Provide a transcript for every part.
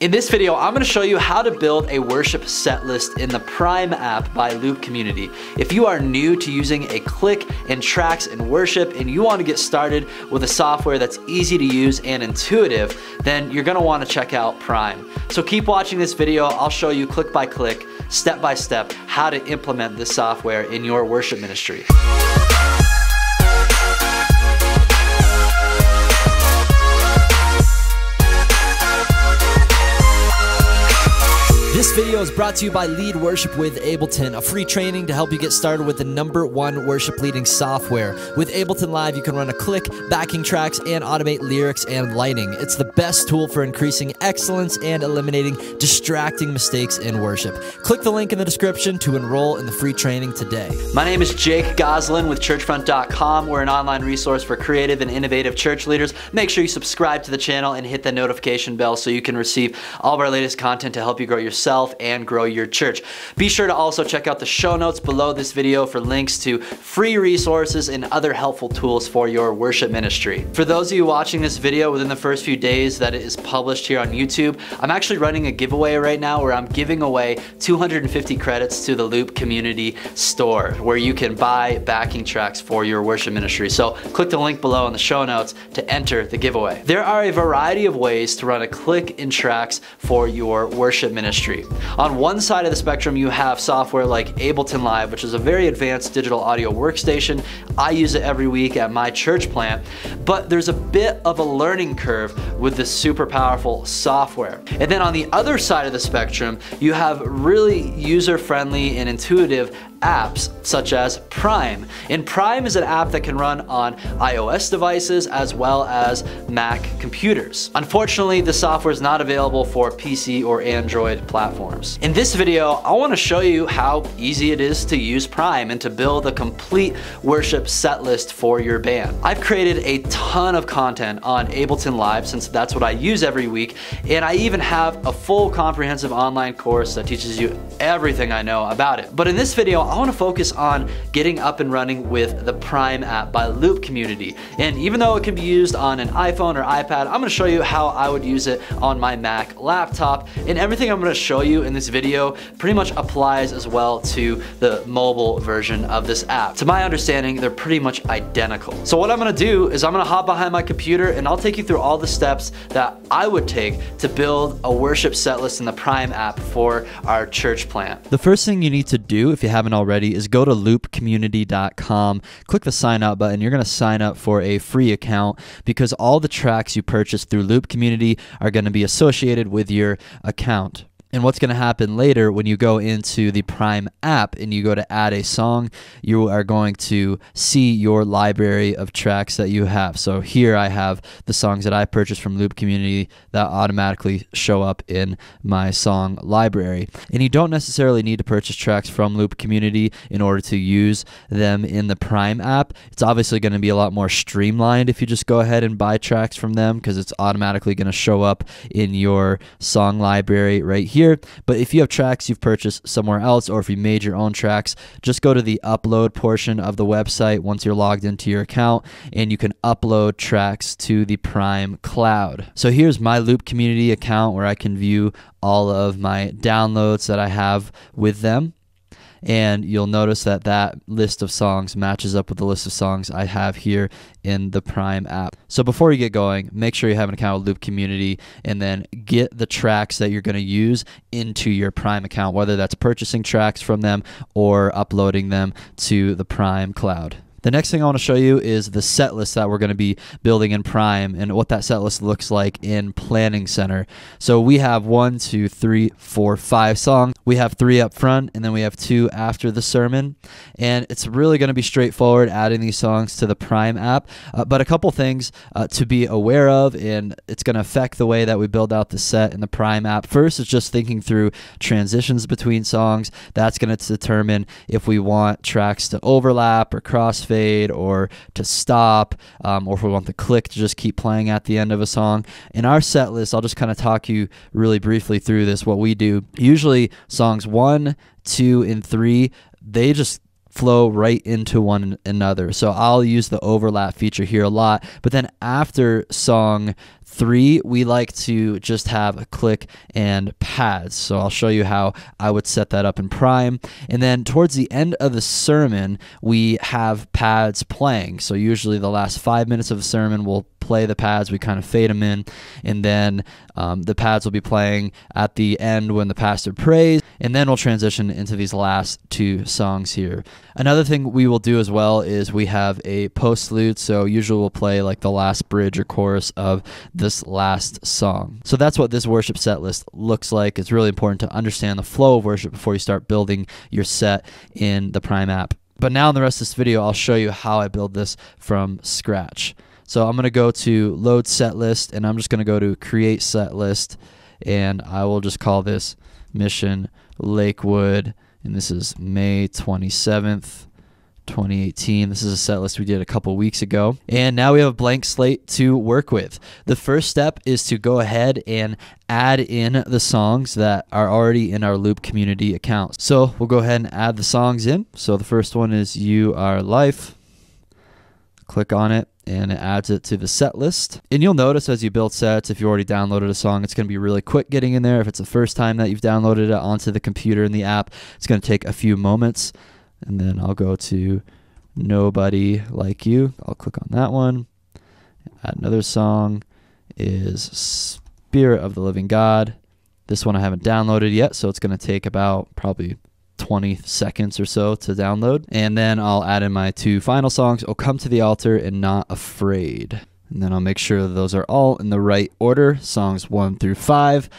In this video, I'm going to show you how to build a worship set list in the Prime app by Loop Community. If you are new to using a click and tracks in worship and you want to get started with a software that's easy to use and intuitive, then you're going to want to check out Prime. So keep watching this video. I'll show you click by click, step by step, how to implement this software in your worship ministry. This video is brought to you by Lead Worship with Ableton, a free training to help you get started with the #1 worship leading software. With Ableton Live, you can run a click, backing tracks, and automate lyrics and lighting. It's the best tool for increasing excellence and eliminating distracting mistakes in worship. Click the link in the description to enroll in the free training today. My name is Jake Goslin with Churchfront.com. We're an online resource for creative and innovative church leaders. Make sure you subscribe to the channel and hit the notification bell so you can receive all of our latest content to help you grow yourself and grow your church. Be sure to also check out the show notes below this video for links to free resources and other helpful tools for your worship ministry. For those of you watching this video within the first few days that it is published here on YouTube, I'm actually running a giveaway right now where I'm giving away 250 credits to the Loop Community store where you can buy backing tracks for your worship ministry. So click the link below in the show notes to enter the giveaway. There are a variety of ways to run a click in tracks for your worship ministry. On one side of the spectrum, you have software like Ableton Live, which is a very advanced digital audio workstation. I use it every week at my church plant, but there's a bit of a learning curve with this super powerful software. And then on the other side of the spectrum, you have really user-friendly and intuitive apps such as Prime. And Prime is an app that can run on iOS devices as well as Mac computers. Unfortunately, the software is not available for PC or Android platforms. In this video, I want to show you how easy it is to use Prime and to build a complete worship set list for your band. I've created a ton of content on Ableton Live since that's what I use every week, and I even have a full comprehensive online course that teaches you everything I know about it. But in this video, I want to focus on getting up and running with the Prime app by Loop Community. And even though it can be used on an iPhone or iPad, I'm going to show you how I would use it on my Mac laptop. And everything I'm going to show you in this video pretty much applies as well to the mobile version of this app. To my understanding, they're pretty much identical. So what I'm going to do is I'm going to hop behind my computer and I'll take you through all the steps that I would take to build a worship set list in the Prime app for our church plant. The first thing you need to do, if you haven't already, is go to loopcommunity.com, click the sign up button. You're going to sign up for a free account because all the tracks you purchase through Loop Community are going to be associated with your account. And what's going to happen later when you go into the Prime app and you go to add a song, you are going to see your library of tracks that you have. So here I have the songs that I purchased from Loop Community that automatically show up in my song library. And you don't necessarily need to purchase tracks from Loop Community in order to use them in the Prime app. It's obviously going to be a lot more streamlined if you just go ahead and buy tracks from them because it's automatically going to show up in your song library right here. But if you have tracks you've purchased somewhere else, or if you made your own tracks, just go to the upload portion of the website once you're logged into your account, and you can upload tracks to the Prime cloud. So here's my Loop Community account where I can view all of my downloads that I have with them. And you'll notice that that list of songs matches up with the list of songs I have here in the Prime app. So before you get going, make sure you have an account with Loop Community and then get the tracks that you're going to use into your Prime account, whether that's purchasing tracks from them or uploading them to the Prime cloud. The next thing I want to show you is the set list that we're going to be building in Prime and what that set list looks like in Planning Center. So we have 1, 2, 3, 4, 5 songs. We have 3 up front and then we have 2 after the sermon. And it's really going to be straightforward adding these songs to the Prime app. But a couple things to be aware of, and it's going to affect the way that we build out the set in the Prime app. First is just thinking through transitions between songs. That's going to determine if we want tracks to overlap or crossfade or to stop, or if we want the click to just keep playing at the end of a song. In our set list, I'll just kind of talk you really briefly through this, what we do. Usually songs 1, 2, and 3, they just flow right into one another. So I'll use the overlap feature here a lot, but then after song 3, we like to just have a click and pads. So I'll show you how I would set that up in Prime. And then towards the end of the sermon, we have pads playing. So usually the last 5 minutes of the sermon, we'll play the pads, we kind of fade them in, and then the pads will be playing at the end when the pastor prays, and then we'll transition into these last 2 songs here. Another thing we will do as well is we have a postlude, so usually we'll play like the last bridge or chorus of this last song. So that's what this worship set list looks like. It's really important to understand the flow of worship before you start building your set in the Prime app. But now in the rest of this video, I'll show you how I build this from scratch. So I'm going to go to load set list, and I'm just going to go to create set list, and I will just call this Mission Lakewood, and this is May 27th, 2018. This is a set list we did a couple weeks ago, and now we have a blank slate to work with. The first step is to go ahead and add in the songs that are already in our Loop community account. So we'll go ahead and add the songs in. So the first one is You Are Life. Click on it, and it adds it to the set list. And you'll notice as you build sets, if you already downloaded a song, it's going to be really quick getting in there. If it's the first time that you've downloaded it onto the computer in the app, it's going to take a few moments. And then I'll go to Nobody Like You. I'll click on that one. Add another song is Spirit of the Living God. This one I haven't downloaded yet, so it's going to take about probably 20 seconds or so to download. And then I'll add in my 2 final songs, Oh Come to the Altar and Not Afraid. And then I'll make sure that those are all in the right order, songs 1 through 5.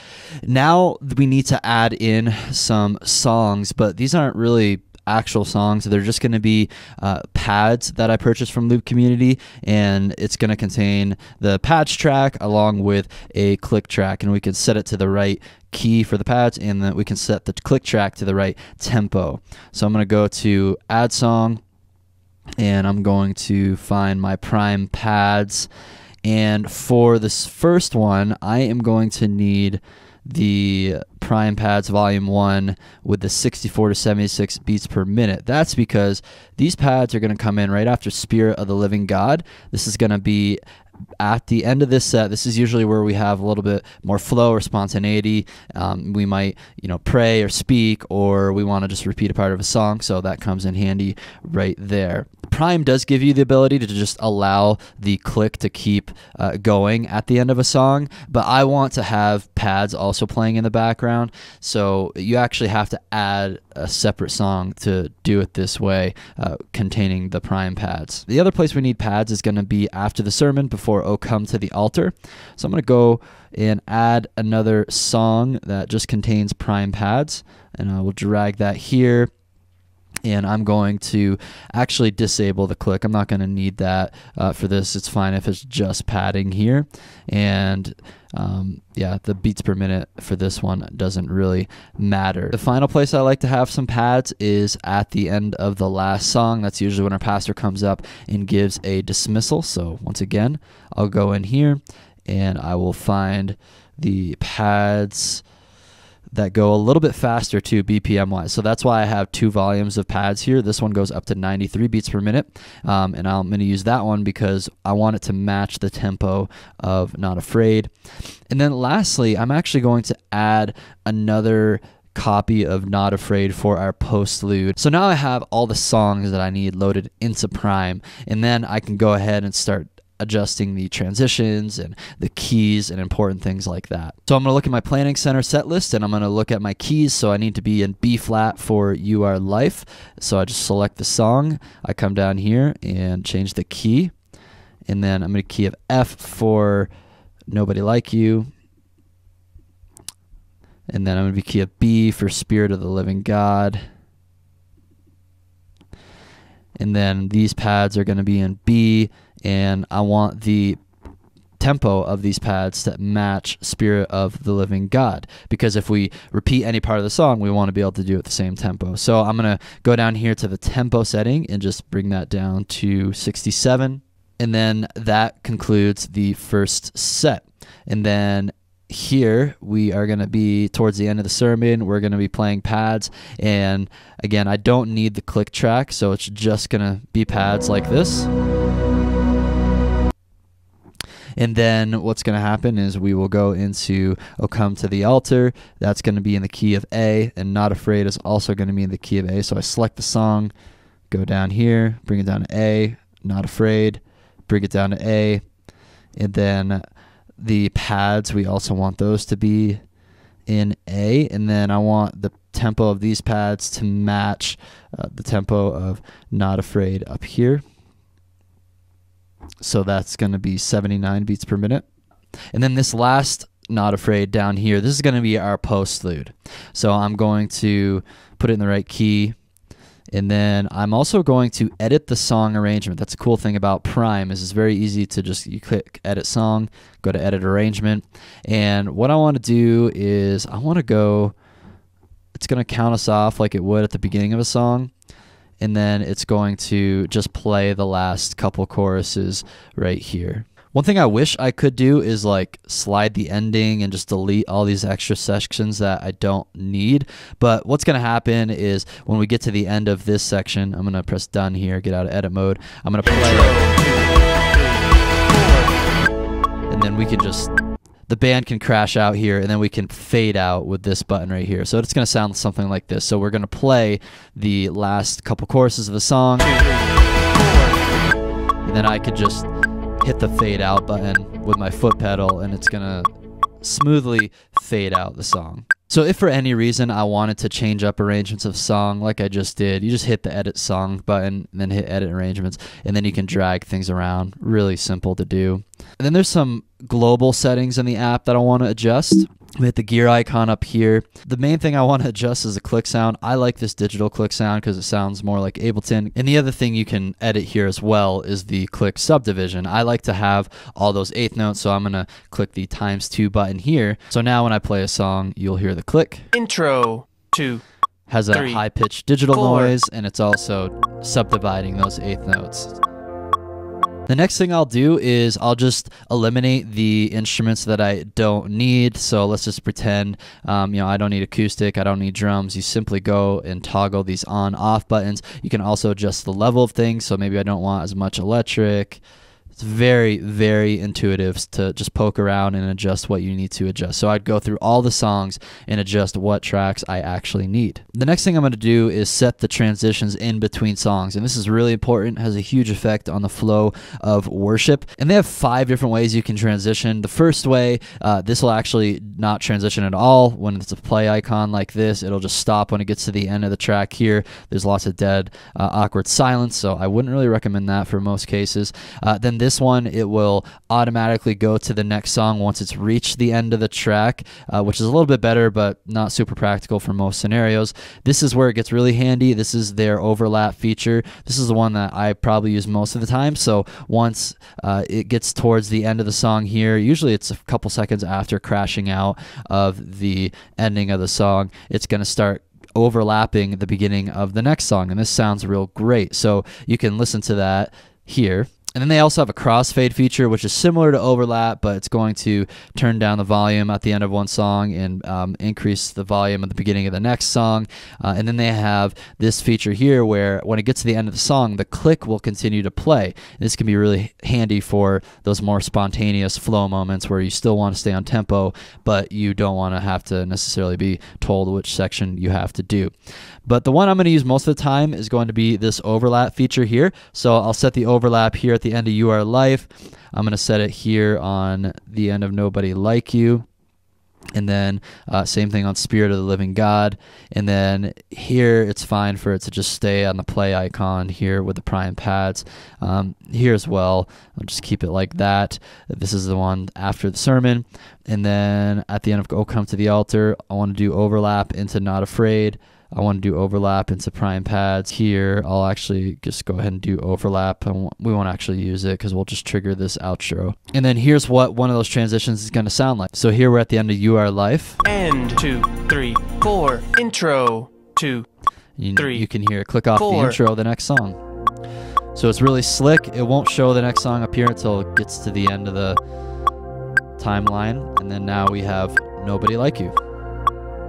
Now we need to add in some songs, but these aren't really actual songs. They're just going to be pads that I purchased from Loop Community, and it's going to contain the pads track along with a click track, and we can set it to the right key for the pads, and then we can set the click track to the right tempo. So I'm going to go to add song, and I'm going to find my Prime pads, and for this first one I am going to need the Prime pads volume 1 with the 64 to 76 beats per minute. That's because these pads are going to come in right after Spirit of the Living God. This is going to be at the end of this set. This is usually where we have a little bit more flow or spontaneity. We might, pray or speak, or we want to just repeat a part of a song, so that comes in handy right there. Prime does give you the ability to just allow the click to keep going at the end of a song, but I want to have pads also playing in the background, so you actually have to add a separate song to do it this way, containing the Prime pads. The other place we need pads is going to be after the sermon, before Oh Come to the Altar. So I'm going to go and add another song that just contains Prime pads, and I will drag that here. And I'm going to actually disable the click. I'm not going to need that for this. It's fine if it's just padding here. And yeah, the beats per minute for this one doesn't really matter. The final place I like to have some pads is at the end of the last song. That's usually when our pastor comes up and gives a dismissal. So once again, I'll go in here and I will find the pads that go a little bit faster too, BPM wise. So that's why I have 2 volumes of pads here. This one goes up to 93 beats per minute. And I'm going to use that one because I want it to match the tempo of Not Afraid. And then lastly, I'm actually going to add another copy of Not Afraid for our postlude. So now I have all the songs that I need loaded into Prime, and then I can go ahead and start adjusting the transitions and the keys and important things like that. So I'm going to look at my Planning Center set list, and I'm going to look at my keys. So I need to be in B flat for You Are Life. So I just select the song. I come down here and change the key, and then I'm going to key of F for Nobody Like You. And then I'm going to be key of B for Spirit of the Living God. And then these pads are going to be in B, and I want the tempo of these pads to match Spirit of the Living God, because if we repeat any part of the song, we want to be able to do it at the same tempo. So I'm going to go down here to the tempo setting and just bring that down to 67. And then that concludes the first set. And then here we are going to be towards the end of the sermon. We're going to be playing pads, and again, I don't need the click track, so it's just going to be pads like this. And then what's going to happen is we will go into "O Come to the Altar." That's going to be in the key of A, and "Not Afraid" is also going to be in the key of A. So I select the song, go down here, bring it down to A, "Not Afraid," bring it down to A, and then the pads, we also want those to be in A, and then I want the tempo of these pads to match the tempo of "Not Afraid" up here. So that's going to be 79 beats per minute. And then this last "Not Afraid" down here, this is going to be our postlude. So I'm going to put it in the right key, and then I'm also going to edit the song arrangement. That's a cool thing about Prime, is it's very easy to just, you click edit song, go to edit arrangement, and what I want to do is I want to go, it's going to count us off like it would at the beginning of a song, and then it's going to just play the last couple choruses right here. One thing I wish I could do is like slide the ending and just delete all these extra sections that I don't need. But what's going to happen is when we get to the end of this section, I'm going to press done here, get out of edit mode. I'm going to play it. And then we can just, the band can crash out here, and then we can fade out with this button right here. So it's going to sound something like this. So we're going to play the last couple choruses of the song, and then I could just hit the fade out button with my foot pedal, and it's going to smoothly fade out the song. So if for any reason I wanted to change up arrangements of song like I just did, you just hit the edit song button and then hit edit arrangements, and then you can drag things around. Really simple to do. And then there's some global settings in the app that I want to adjust. We hit the gear icon up here. The main thing I want to adjust is the click sound. I like this digital click sound because it sounds more like Ableton. And the other thing you can edit here as well is the click subdivision. I like to have all those eighth notes, so I'm going to click the ×2 button here. So now when I play a song, you'll hear the click. Intro 2. Has a 3, high-pitched digital 4. noise, and it's also subdividing those eighth notes. The next thing I'll do is I'll just eliminate the instruments that I don't need. So let's just pretend, I don't need acoustic, I don't need drums. You simply go and toggle these on/off buttons. You can also adjust the level of things. So maybe I don't want as much electric. It's very, very intuitive to just poke around and adjust what you need to adjust. So I'd go through all the songs and adjust what tracks I actually need. The next thing I'm going to do is set the transitions in between songs. And this is really important, has a huge effect on the flow of worship. And they have 5 different ways you can transition. The first way, this will actually not transition at all. When it's a play icon like this, it'll just stop when it gets to the end of the track here. There's lots of dead, awkward silence, so I wouldn't really recommend that for most cases. Then this one, it will automatically go to the next song once it's reached the end of the track, which is a little bit better, but not super practical for most scenarios. This is where it gets really handy. This is their overlap feature. This is the one that I probably use most of the time. So once it gets towards the end of the song here, usually it's a couple seconds after crashing out of the ending of the song, it's going to start overlapping the beginning of the next song, and this sounds real great. So you can listen to that here. And then they also have a crossfade feature, which is similar to overlap, but it's going to turn down the volume at the end of one song and increase the volume at the beginning of the next song. And then they have this feature here where when it gets to the end of the song, the click will continue to play. This can be really handy for those more spontaneous flow moments where you still want to stay on tempo, but you don't want to have to necessarily be told which section you have to do. But the one I'm going to use most of the time is going to be this overlap feature here. So I'll set the overlap here at the end of "You Are Life." I'm going to set it here on the end of "Nobody Like You." And then same thing on "Spirit of the Living God." And then here it's fine for it to just stay on the play icon here with the prime pads. Here as well, I'll just keep it like that. This is the one after the sermon. And then at the end of "O Come to the Altar," I want to do overlap into "Not Afraid." I want to do overlap into prime pads. Here, I'll actually just go ahead and do overlap. We won't actually use it because we'll just trigger this outro. And then here's what one of those transitions is going to sound like. So here we're at the end of "You Are Life." End 2, 3, 4. Intro 2, 3. You can hear it click off 4. the intro of the next song. So it's really slick. It won't show the next song up here until it gets to the end of the timeline, and then now we have Nobody Like You.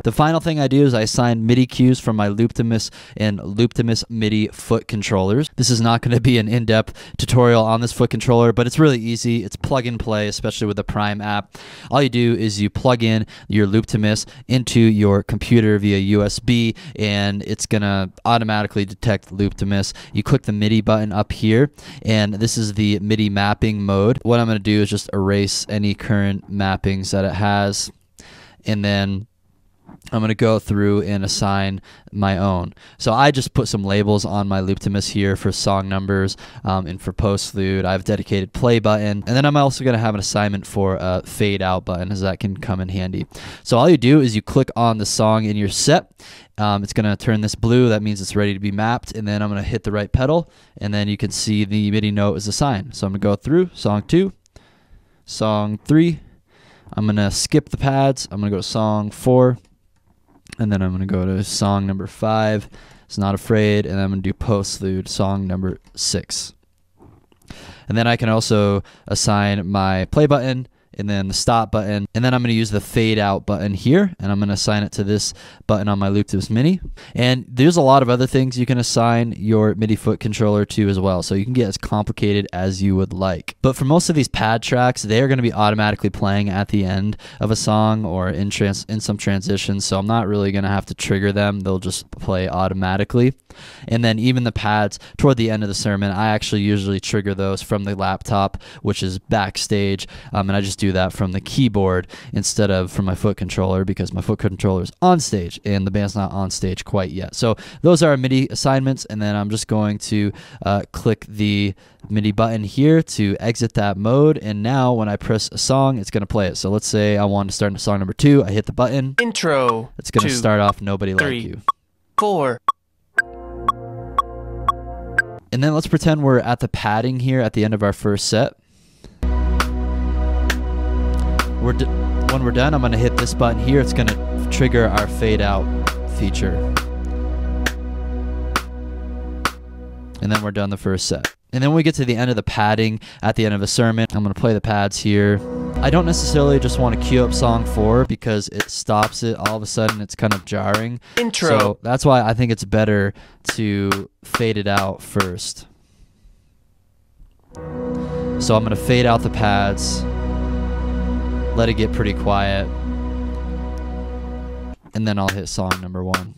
The final thing I do is I assign MIDI cues from my Looptimus and Looptimus MIDI foot controllers. This is not going to be an in-depth tutorial on this foot controller, but it's really easy. It's plug and play, especially with the Prime app. All you do is you plug in your Looptimus into your computer via USB, and it's going to automatically detect Looptimus. You click the MIDI button up here, and this is the MIDI mapping mode. What I'm going to do is just erase any current mappings that it has, and then I'm going to go through and assign my own. So I just put some labels on my Looptimus here for song numbers and for postlude. I have a dedicated play button. And then I'm also going to have an assignment for a fade out button, as that can come in handy. So all you do is you click on the song in your set. It's going to turn this blue. That means it's ready to be mapped. And then I'm going to hit the right pedal. And then you can see the MIDI note is assigned. So I'm going to go through song 2, song 3. I'm going to skip the pads. I'm going to go to song 4. And then I'm going to go to song number 5, It's Not Afraid, and I'm going to do postlude, song number 6. And then I can also assign my play button and then the stop button, and then I'm going to use the fade out button here, and I'm going to assign it to this button on my Looptimus Mini. And there's a lot of other things you can assign your MIDI foot controller to as well, so you can get as complicated as you would like. But for most of these pad tracks, they're going to be automatically playing at the end of a song or in some transitions, so I'm not really going to have to trigger them. They'll just play automatically. And then even the pads toward the end of the sermon, I actually usually trigger those from the laptop, which is backstage, and I just do that from the keyboard instead of from my foot controller, because my foot controller is on stage and the band's not on stage quite yet. So those are our MIDI assignments, and then I'm just going to click the MIDI button here to exit that mode, and now when I press a song, it's going to play it. So let's say I want to start into song number 2. I hit the button. Intro. It's going to start off Nobody 3, Like You. 4. And then let's pretend we're at the padding here at the end of our first set. When we're done, I'm going to hit this button here. It's going to trigger our fade out feature. And then we're done the first set. And then when we get to the end of the padding at the end of a sermon, I'm going to play the pads here. I don't necessarily just want to cue up song 4 because it stops it all of a sudden. It's kind of jarring. Intro. So that's why I think it's better to fade it out first. So I'm going to fade out the pads, let it get pretty quiet, and then I'll hit song number 1.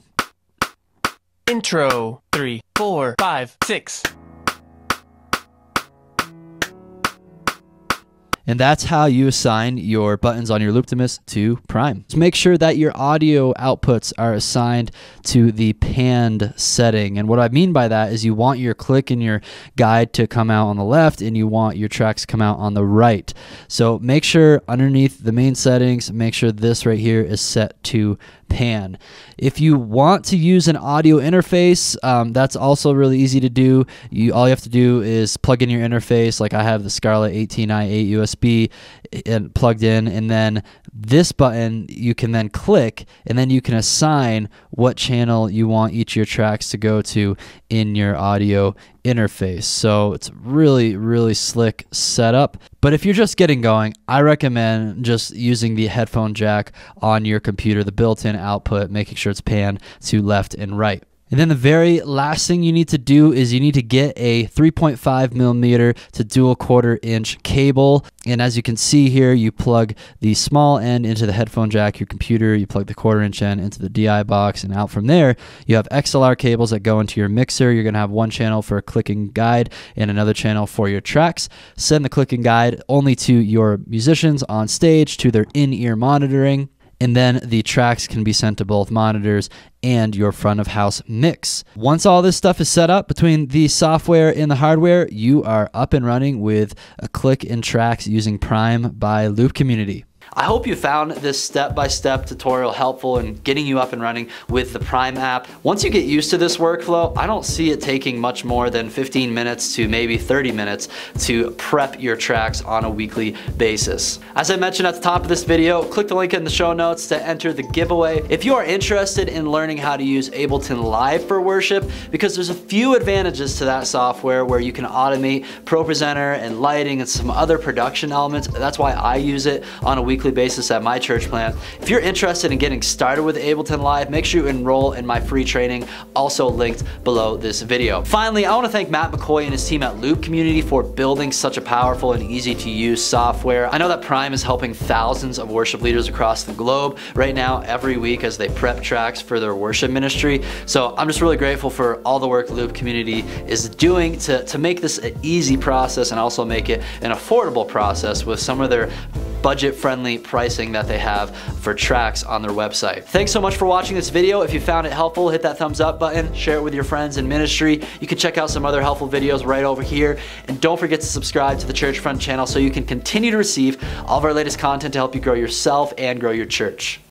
Intro. 3, 4, 5, 6. And that's how you assign your buttons on your Looptimus to Prime. So make sure that your audio outputs are assigned to the panned setting. And what I mean by that is you want your click and your guide to come out on the left, and you want your tracks to come out on the right. So make sure underneath the main settings, make sure this right here is set to pan. If you want to use an audio interface, that's also really easy to do. All you have to do is plug in your interface, like I have the Scarlett 18i8 USB and plugged in, and then this button you can then click, and then you can assign what channel you want each of your tracks to go to in your audio interface. So it's really slick setup. But if you're just getting going, I recommend just using the headphone jack on your computer, the built-in output, making sure it's panned to left and right. And then the very last thing you need to do is you need to get a 3.5mm to dual 1/4" cable. And as you can see here, you plug the small end into the headphone jack, your computer, you plug the 1/4" end into the DI box, and out from there, you have XLR cables that go into your mixer. You're going to have one channel for a clicking guide and another channel for your tracks. Send the clicking guide only to your musicians on stage, to their in-ear monitoring. And then the tracks can be sent to both monitors and your front of house mix. Once all this stuff is set up between the software and the hardware, you are up and running with a click and tracks using Prime by Loop Community. I hope you found this step-by-step tutorial helpful in getting you up and running with the Prime app. Once you get used to this workflow, I don't see it taking much more than 15 minutes to maybe 30 minutes to prep your tracks on a weekly basis. As I mentioned at the top of this video, click the link in the show notes to enter the giveaway. If you are interested in learning how to use Ableton Live for worship, because there's a few advantages to that software where you can automate Pro Presenter and lighting and some other production elements. That's why I use it on a weekly basis at my church plant. If you're interested in getting started with Ableton Live, make sure you enroll in my free training, also linked below this video. Finally, I want to thank Matt McCoy and his team at Loop Community for building such a powerful and easy to use software. I know that Prime is helping thousands of worship leaders across the globe right now every week as they prep tracks for their worship ministry. So I'm just really grateful for all the work Loop Community is doing to make this an easy process and also make it an affordable process with some of their budget-friendly pricing that they have for tracks on their website. Thanks so much for watching this video. If you found it helpful, hit that thumbs up button, share it with your friends in ministry. You can check out some other helpful videos right over here. And don't forget to subscribe to the Churchfront channel so you can continue to receive all of our latest content to help you grow yourself and grow your church.